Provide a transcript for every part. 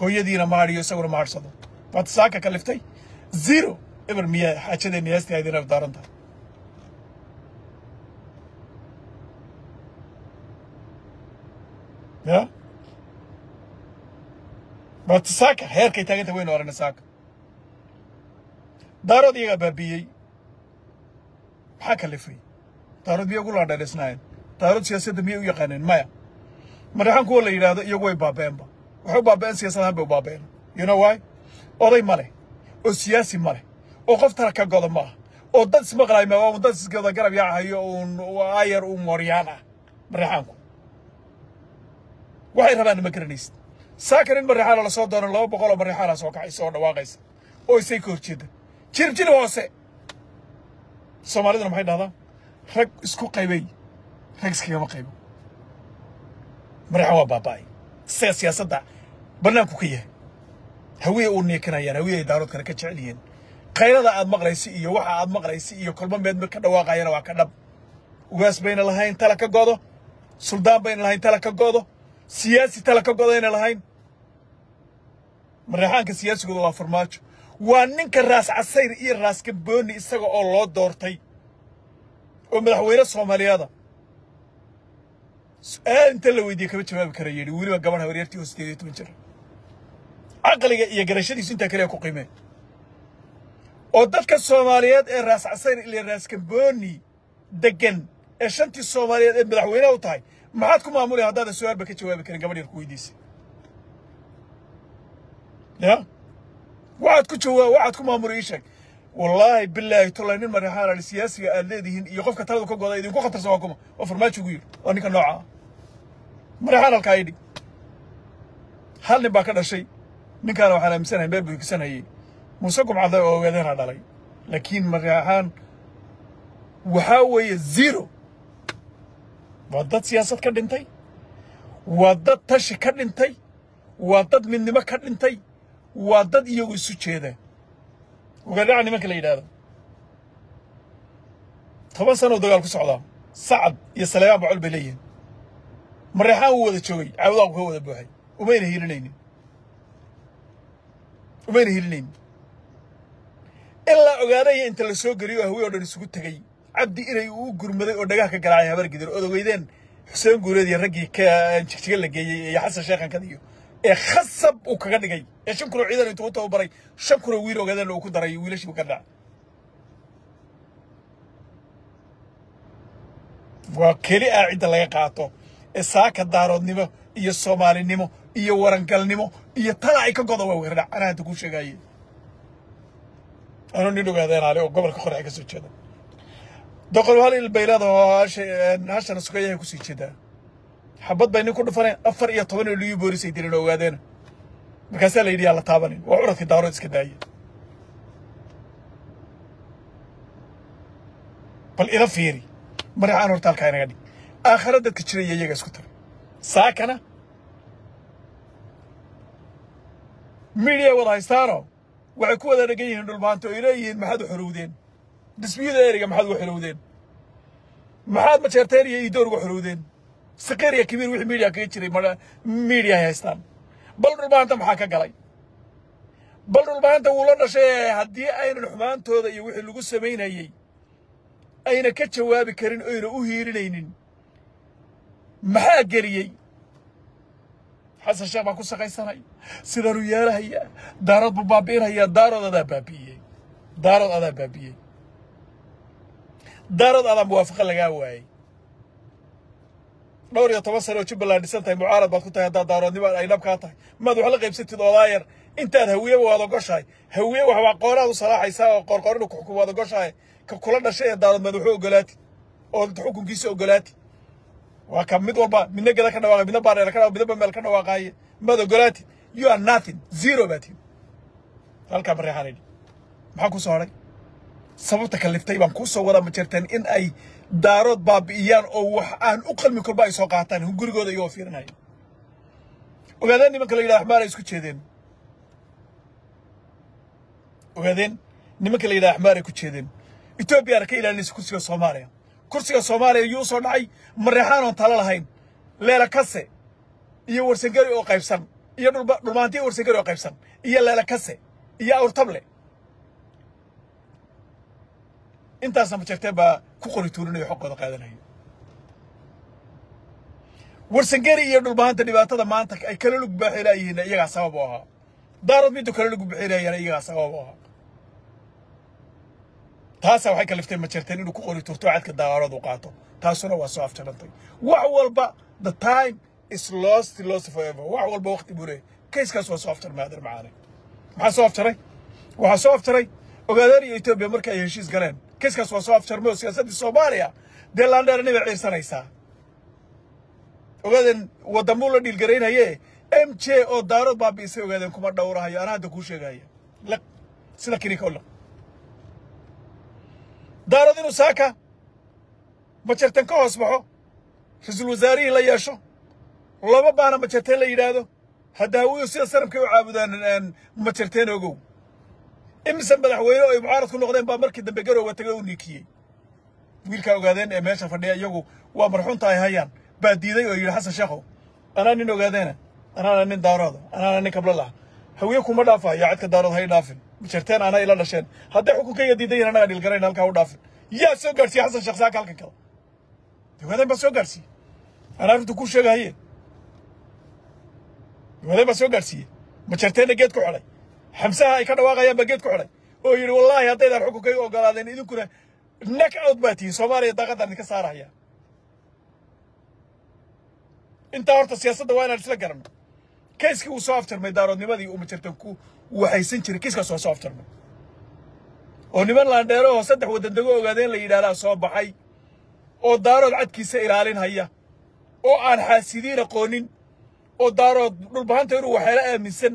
hooyadiina maariyo isaguna maarsado waad saaka kaliftay zero eber miya xaajadeen yaasti aydin afdaaranta ya waad saaka heerkay taaganta weyn orana saaka daarood iyaga baabiyey maxaa kalifay daarood miya ugu laadheeresnaayeen daarood siyaasadda miya u yaqaaneen maya madaxan kuwa la yidhaahdo iyagu way baabeenba waxay u baabeen siyaasadahan bay u baabeen you know why oday male oo siyaasi male oo qof tala ka godo maaha oo dad ismaqlaay ma oo dad isgada garab yaacayo ayar mooryaan ah madaxanku waxay rabaan ma garanaysid saakarin madaxana la soo doono 200 oo madaxana soo kacay soo dhawaaqaysa oo isay ka horjeeda jirjir hoose Soomaaliduna maxay dhahdaan rag isku qaybay rag iskama qaybo madaxa waa baabay siyaasadda barnaamijku ka yahay hawiye uu neekanayaan hawiye daarood kale ka jeceliyeen qayrada aad maqlaysi iyo waxa aad maqlaysi iyo kulma meed ka dhawaaqayana waa ka dhab ugaas bayna lahayn tala ka godo suldaan bayna lahayn tala ka godo siyaasi tala ka godo ina lahayn madaxanka siyaasigooda waa farmaajo waa ninka raas casayr iyo raas kabooni isaga oo loo doortay oo madaxweyne Soomaaliyeed أنت اللي ودي كم تجمع بكريين ويلي ما قبلها وريرتي وستيري تمشر عقلي يا جرشتي سنتا كريه كقيمة أودتك الصوماليات الراس عصير اللي الراس كبوني دقن إيش أنت الصوماليات مدحوينه وطاي ما عادكم معمولي هذا السؤال بكتشوا بكرين قبل الكويديس يا وعدكم معمولي إيشك والله بالله طلعنا مرحلة السياسية الذي يقف كترد كوجا يدين كوخ ترسواكم وفرمات شقير وأنا كنوعه مرحلة الكايدي هل نبقى كذا شيء نكانوا على مسنة بيبي كسنة هي مسكم عذاب وغيرها هذا لي لكن مرحلة وحاوي زيرو وضد سياسة كدنتي وضد تش كدنتي وضد من ما كدنتي وضد يجوي سوتشيده وقرعني ما كلا يدار طبعا سنة ودقال كسعودة صعب يسلام بعول بليه مريحان هو ذا شوي عوضاك هو ذا بوحي ومين هيلنين إلا أقاري أنت اللي سوق ريوه هو يقدر يسوق تجي عبدي إلى يوقر مذي ودقاك قلعي هبر قدر أذا ويدين حسين قولي يا رجي كشكل جاي يحس شيخا كذيو خصب وكذا جاي شنكروا عيدا يتوتوا بري شنكروا ويرو كذا لو كنت رأي ويلش بكذا وكلي قاعد لا يقاطو الساك الدارود نمو الصومالي نمو ورنكل نمو طلعي كقضوا وغيرنا أنا تقول شيء جاي أنا نيدو قاعدين عليه وقبل كخرج كسر كذا دخلوا هالي البيلاد هاش نسقيه كسر كذا حبض بيني كل فرين أفر يطون اللي يبورس يدير لو قاعدين بكسل يدي على طابنين وعرض في دارود كداية بل إذا فيري مرة أنا ورتال كائن قدي آخر ده كشري يجي سكتر ساكنة ميديا وضع يستارو وعكوا ذا رجعين هندول بانتو إليه ما حد حرودين دسبيه ذا رجع ما حد حرودين ما حد ما شرتيري يدور وحرودين سقير كبير وحي ميديا كيشري مرة ميديا هيستان بل ربانتا محاكا قلي بل ربانتا ولنا شيء هدي أين الحمان تودا يوحي اللي قصة مين هيي أين كتشوابي كرين أين أهيرينين محا قريي حسن الشيخ باكو سقاي سناي سيدا ريالا هيا دارات ببابين هيا دارات أدا بابيي دارات أدا موافقة لقاوهي دوري يتوصل وشوف الله نسنتي معارض بكتها دارات نبى أي نبكة طاي ما ذو حلقة بستة دولار أنت هوية وهذا قشاي هوية وهو قارة وصلاح يساوي قارن وحكومة هذا قشاي كلنا شيء دارات ما ذو قلاتي أو تحكم كيس قلاتي وكم مدوبا من نجدا كنا واقع من بارة كنا من بمل كنا واقعي ما ذو قلاتي you are nothing zero باتي هالك بريحاني محكو صاري سبب تكلفتي بانكو صورة مشرتين إن أي دارات بابيان أو عن أقل من كل باي ساقطان هم قرقوا ذا يوفيرناي وبعدين نمك اللي أحمر يسكت شدين وبعدين نمك اللي أحمر يسكت شدين إثيوبيا ركيل اللي كرسي الصومالية كرسي الصومالية يوصل معي مريحان وطلع لهين ليلة كسة يورسنجري أو قيبسان iyo dhulmaantii warsagari oo qaybsan iyo leelakase iyo awrtable intaasna ma jirteen baa ku qori tuurinayo xoqooda qaadanayo warsagari iyo dhulmaanta dhibaatada maanta ay kala lug baaxilaayeen iyaga sabab oo ahaa daarad mid kala lug baaxilaayeen iyaga sabab oo ahaa taasa waxay kaliftay ma jirteen inuu ku qori tuurto cadka daarad u qaato taasuna waa soo afjarantay wax walba the time is lost forever wax walba waqti buu leeyahay kayskaas waa soo afjarmay adeer macaane maxaa soo afjaray waxaa soo afjaray ogaadeen iyo Itoobiya markay ay heshiis galeen kayskaas waa soo afjarmay siyaasadda Soomaaliya deelandheer inay ciirsanaysaa ogaadeen wadamo la dhil gareynayay MJ oo daarad baabiisay ogaadeen kuma dhowrahayo ana hadda ku sheegaya la sida kini ka wala daarad inuu saaka ma jirtan ka hoos baxo ra'iisul wasaarihi la yeesho laba baana ma jirtan la yiraahdo hadda uu sida sarabka u caabudaan ma jirtan ogow imisa madaxweyne oo mucaarad ku noqdeen baa markii dambe garowga tagay u nikiyay wiilka ogaadeen ee meesha fadhiya iyagu waa marxuunta ay hayaan baa diiday oo yiri xasan sheekhow anaa nin ogaadeena anaa nin daarado anaa nin kablala hawiye kuma dhaafaa yaa cadka daarad hay dhaafin ma jirtan anaa ila dhasheen hadda xukunkayga diiday anaga dhil gareyn halka u dhaafin yaa soo gaarsiiyay xasan sheekh saaka halkan kale ogaadeen ba soo gaarsiiyay anaa runtu ku sheegahay ogaadeen ba soo gaarsiiyay ma jirtan geed ku xidhay xamsaha ay ka dhawaaqayaan ba geed ku xidhay oo yiri wallahi haddaydan xukunkayga ogolaadeen idinkuna knock out baati Soomaaliya daaqadan ka saaraya inta horta siyaasadda waa inaan isla garanno kayskii uu soo afjarmay daaroodnimadii uu ma jirtan ku waxaysan jiray kayskaas waa soo afjarmay oo niman laandheero oo saddex wadan dago ogaadeen la yiraahdaa soo baxay oo daarood cadkiisa ilaalin haya oo aan xaasidiin aqoonin oo daarood dhulbaanta inuu waxyaalo aaminsan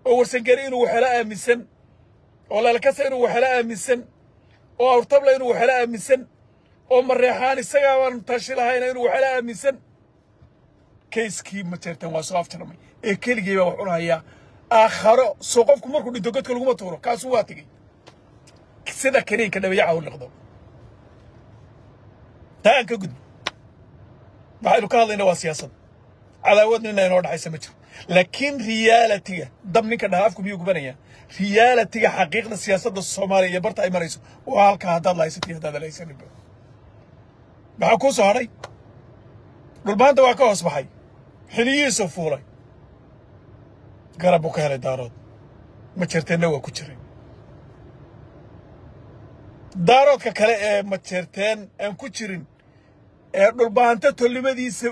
oo warsangari inuu waxyaalo aaminsan oo lalkasa inuu waxyaalo aaminsan oo awrtable inuu waxyaalo aaminsan oo mareexaan isaga aan tashi lahayn inuu waxyaalo aaminsan kayskii ma jirtan waa soo afjarmay ee keligii baa wax u hayaa aakharo soo qofku markuu dhinto godka lagu ma tuuro kaas waa tagay sida kaniinka dhabeeyaha u liqdo taan ka gudub waxaynu ka hadlaynaa waa siyaasad cadaawadna inoo dhaxaysa ma jiro laakiin reality-ga dab ninka dhaafku miyuu gubanaya reality-ga xaqiiqda siyaasadda Soomaaliya iyo barta ay marayso waa halka haddaad lahaysatay haddaad lahaysanin maxaa ku soo haray dhulbaanta waa ka hoos baxay xiliyihiisa fuulay garab u ka helay daarood ma jirteenna waa ku jiray daaroodka kale ee ma jirteen aan ku jirin ee dhulbaanta tolnimadiisa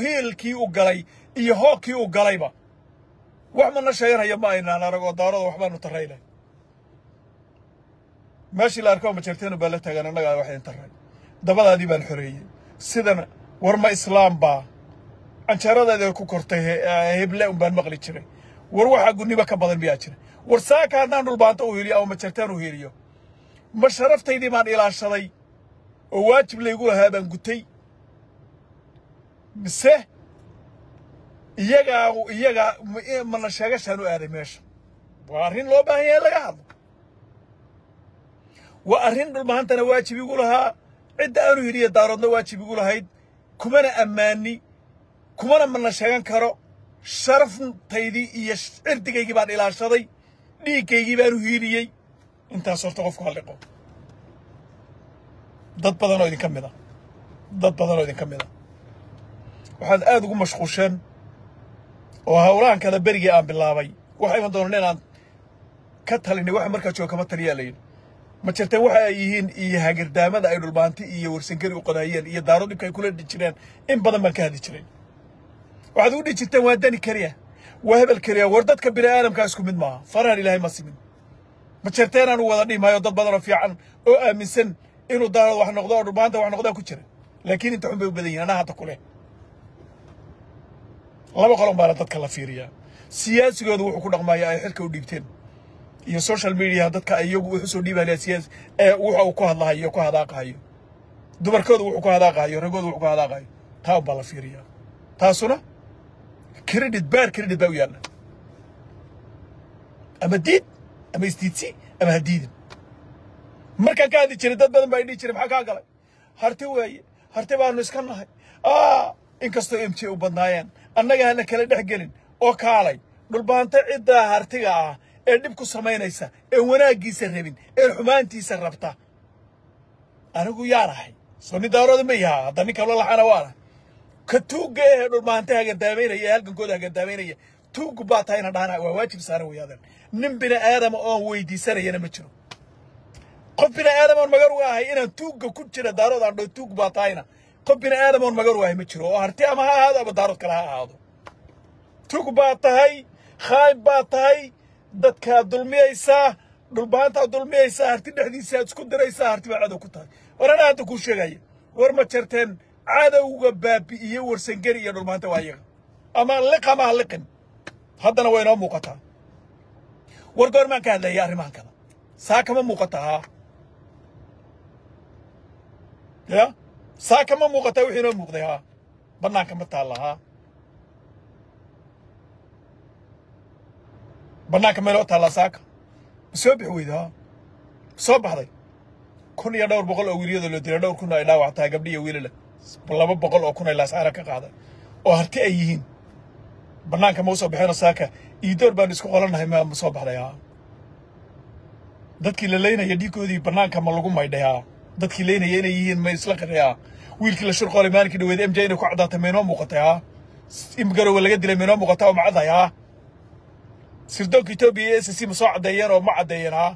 hiilkii u galay iyo hookii u galayba wax ma nashaynaya ma aynaan aragoo daarood waxbaanu taraynay meeshii la arko ma jirteen baa la taagan annaga waxaan taray dabadaadii baan xoreeyay sidana war ma islaam baa anjaradeeda ku kortay heble baan maqli jiray war waxa guniba ka badan biyaa jira war saaka hadaan dhulbaanta u heliyo ama jirteen u heliyo ma sharaftaydi baan ilaashaday oo waajib leeygu lahaa baan gutay mise iyaga ma la sheegashaan u aaday meesha waa arrin loo baahan yahay laga hadlo waa arrin dhulbaantana waajib igu lahaa cidda aanu heliyo daaroodna waajib igu lahayd kumana ammaani kumana mana sheegan karo sharaftaydi iyo cirdigaygii baan ilaashaday dhiiggaygii baan u hiiliyey intaas horta qofku halliqo dad badan oo idinka mid ah waxaad aad ugu mashquusheen oo hawlahan kada berigii aan bilaabay waxa iman doonaan inaan ka talinay waxa markaa jooga kama taliyaa la yidhi ma jirteen waxa ay yihiin iyo hagirdaamada ay dhulbaanti iyo warsangari u qodayeen iyo daaro dhibka ay kula jireen in badan baan ka hadli jiray waxaad u dhijirteen waa dani kaliya waa hebel kaliya war dadka bini aadamka isku mid maaha faraan ilaahay ma simin ma jirteen aan wada dhimayo dad badan oo fiican oo aaminsan inuu daaro wax noqdo oo dhulbaanta wax noqdo ku jira laakiin inta xun bay u badan yihiin anaa hadda kule laba qolon baa dadka la fiiriyaa siyaasigoodu wuxuu ku dhaqmayaa ay xilka u dhiibteen iyo social media dadka iyagu wuxuu soo dhiibayaa siyaas ee wuxuu ku hadlahayo ku hadaaqayo dumarkoodu wuxuu ku hadaaqayo ragoodu wuxuu ku hadaaqayo taa baa la fiiriyaa taasuna credit baa u yaala ama diid ama istiidsi ama hadiidin markaan ka hadli jiray dad badan baa idhi jiray maxaa kaa galay harti weeye harti baanu iska nahay inkastoo MJ u badnaayeen annaga hana kala dhex gelin oo kaalay dhulbaanta cidda hartiga ah ee dhib ku samaynaysa ee wanaagiisa rabin ee xumaantiisa rabta anigu yaanahay soo nidaarooda ma yaha hadda ninka la laxana waana ka tuuga ee dhulbaanta hagandaameynaya halgankooda hagandaameynaya tuugu baa tahayna dhahana waa waajib saaran weeyaadan nin bini aadama oon weydiisanayana ma jiro qof bini aadama oon magar u ahay inaan tuuga ku jira daarood aan dho tuug baa tahayna qof bini aadama oon magar u ahay ma jiro oo harti ama ha ahaado ama daarood kale ha ahaado tuug baa tahay khayb baa tahay dadkaa dulmiyaysaa dhulbaantaa dulmiyaysaa harti dhexdiisa aad isku diraysaa harti baa cadow ku tahay war anaa hadda kuu sheegaya war ma jarteen cadowga baabi'iye warsangeri iyo dhulbaanta waa iyaga ama liq ama ha liqin haddana way inoo muuqataa war goormaan ka hadlaya arrimahan kale saa kama muuqata haa ya saa kama muuqataa wixii inoo muuqday haa bannaanka ma taalla haa bannaanka meeloo taallaa saaka ma soo bixi weyda haa soo baxday 1,200 oo wiilyada loo diray 2,000 ay dhaawactaa gabdhi iyo wiilala 200 oo kun ay laasaara ka qaaday oo harti ay yihiin bannaanka ma soo bixino saaka iidoor baan isku qolanahay ma soo baxday haa dadkii la leynaya dhiigoodii bannaanka ma lagu maydhay haa dadkii leynaya inay yihiin ma isla qiraya wiilkii la shirqoolay maalinkii dhaweed MJ inay ku cadaatay meeno muuqatay haa imgarowa laga dilay meeno muuqata oo macday haa sirdoonka Itoobiya ee SSC ma soo cadeeyeen oo ma cadeeyeen haa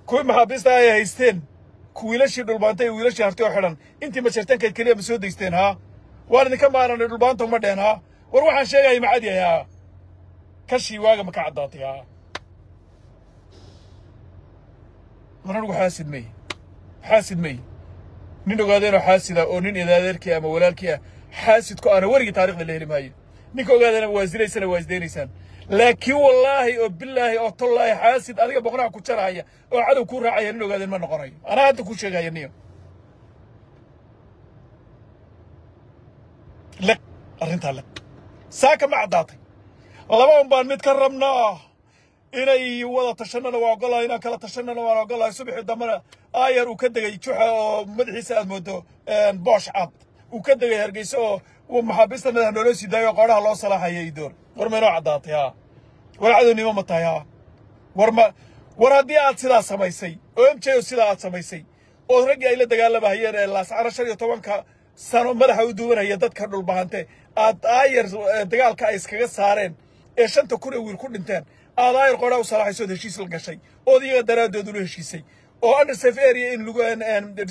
kuwii maxaabiista ay haysteen kuwiilashii dhulbaantay iyo wiilashii harti oo xidhan intii ma jartankayd keliya ma soo deysteen haa waan idinka maaranay dhulbaanta uma dheen haa war waxaan sheegaya ma cadi haa kashii waaga ma ka caddaatay haa war anigu xaasid may nin ogaadeenoo xaasida oo nin idaadeerkii ama walaalkii ah xaasidku aana werigii taariikhda la heli maayo ninka ogaadeena waa isdilaysana waa isdaynaysaan laakiin wallaahi oo bilaahi oo tollaahi xaasid adiga boqnaha ku jarahaya oo cadow kuu raacaya nin ogaadeen ma noqonayo anaa hadda kuu sheegaya niyo liq arrintaa liq saaka ma caddaatay laba un baan mid ka rabnaa inay wada tashanana waa ogolahay inaan kala tashanana waan ogolahay subaxii dambana aayar uu ka degay juxa oo madaxiisa aad moodo boosh cad uu ka degay hargeysa oo maxaabiista madaxa nooloo sii daayo qoraha loo salaaxayay iidoor war ma inoo caddaatay haa war cadownimo ma tahay haa war haddii aad sidaa samaysay oo MJ oo sidaa aad samaysay oo raggii ay la dagaalamahayeen ee laascara 15 sano madaxa u duwanaya dadka dhulbahante aad aayar dagaalka ay iskaga saareen ee 5 kun wiil ku dhinteen aad aayar qoraa u salaaxayso heshiis la gashay oo iyaga daraadood u heshiisay oo under safe area in lagu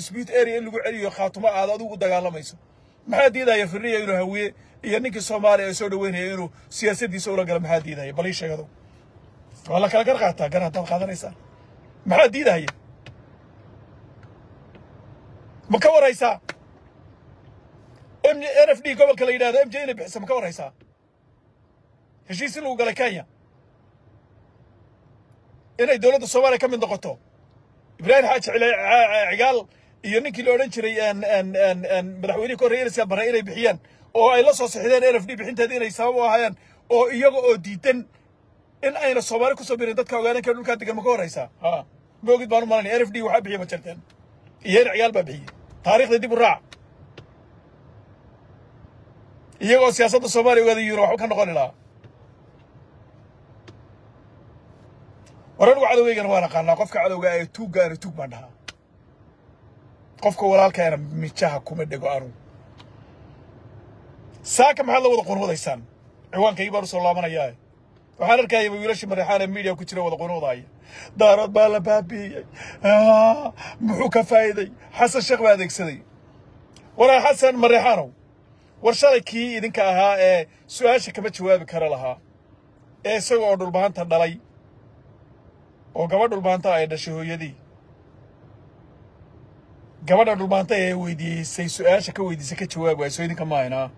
dispute area in lagu celiyo khaatuma aad adigu dagaalamayso maxaa diidaya firiya inuu hawiye iyo ninkii Soomaaliya ay soo dhaweynayay inuu siyaasadiisa ula galo maxaa diidaya bal ii sheegado wala kala qarqaata garanta qaadanaysa maxaa diidaya ma ka waraysa NFD gobolka la yiraahdo MJ inay bixisa ma ka waraysa heshiis lagu galay Kenya inay dawladda Soomaaliya ka mid noqoto Ibrahim Xaaji Cigaal iyo ninkii la oran jiray madaxweynaha Koonfurta Baray inay bixiyaan oo ay la soo saxideen NFD bixinteeda inay sabab u ahaayeen oo iyaga oo diidan in ayna Soomaali ku soo birin dadka ogaadeen ka dhulka degan ma ka horeysa ha moogid baan u malanay NFD waxa bixiye ma jirteen iyo Cigaal baa bixiyay taariikhda dib u raac iyagoo siyaasadda Soomaaliya ogaada yiro wax ka noqon ilaa ورانو عدويغان وانا قانا قفك عدوغا اي توغا انا توغ باندها قفك ولالكا انا ميجاها كوما دغو ارو ساكا maxaa la wada qonwadaysaan ciwaanka ibaru soo laabanaya waxaan arkay wiilasha madaxana media ku jira wada qonwadaya daarad baa la baabiyay muxuu ka faa'iiday xasan sheekh baa adeegsaday wala xasan madaxano warshadeekii idinka ahaa ee su'aasha kama jawaabi kara lahaa ee isagoo dhulbaanta dhalay oo gabadh dhulbaanta ay dhashay hooyadii gabadha dhulbaanta ay weydiisay su'aasha ka weydiisay ka jawaab way soo idinka maayna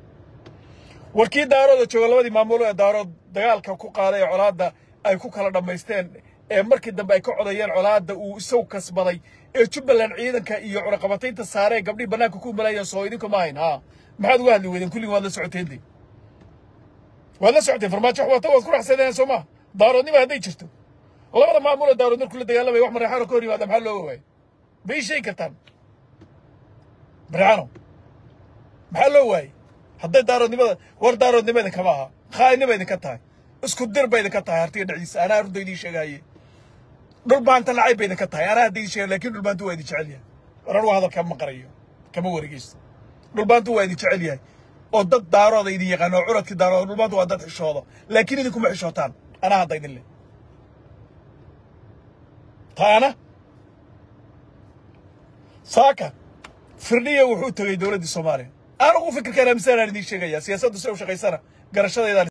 warkii daarooda jooga labadii maamulo ee daarood dagaalka ku qaaday colaadda ay ku kala dhameysteen ee markii dambe ay ka codayeen colaadda uu isagu kasbaday ee Jubbaland ciidanka iyo cunaqabataynta saaray gabdhii banaanka ku malayeen soo idinka maayna maxaad uga hadli weydeen kulligood la socoteendii wala socotay farmaajo waxba ku raxsadeen Soomaa daaroodnimo haday jirto labada maamulo daarood markuu la dagaalamay wax maraxano ka hor yimaada maxaa loo waayay bay shay kartaan maraxano maxaa loo waayay hadday daaroodnimada war daaroodnimada kama aha khaa'inima idinka tahay isku dir bay idinka tahay hartiga dhexdiisa anaa runta idiin sheegaaye dhulbaanta lacay bay idinka tahay anaa hadda idiin sheegay laakiin dhulbaantu waa idin jecel yahay war anugu hadalka ma qarayo kama wareegeysto dhulbaantu waa idin jecel yahay oo dad daarooda idin yaqaan oo curadkii daarooda dhulbaantu waa dad xishooda laakiin idinkuma xishootaan anaa hadda idin leh taana saaka firdhiya wuxuu tagay dowladda Soomaaliya anigu fikirkana misaanaan idiin sheegaya siyaasaddu si u shaqaysana garashadayda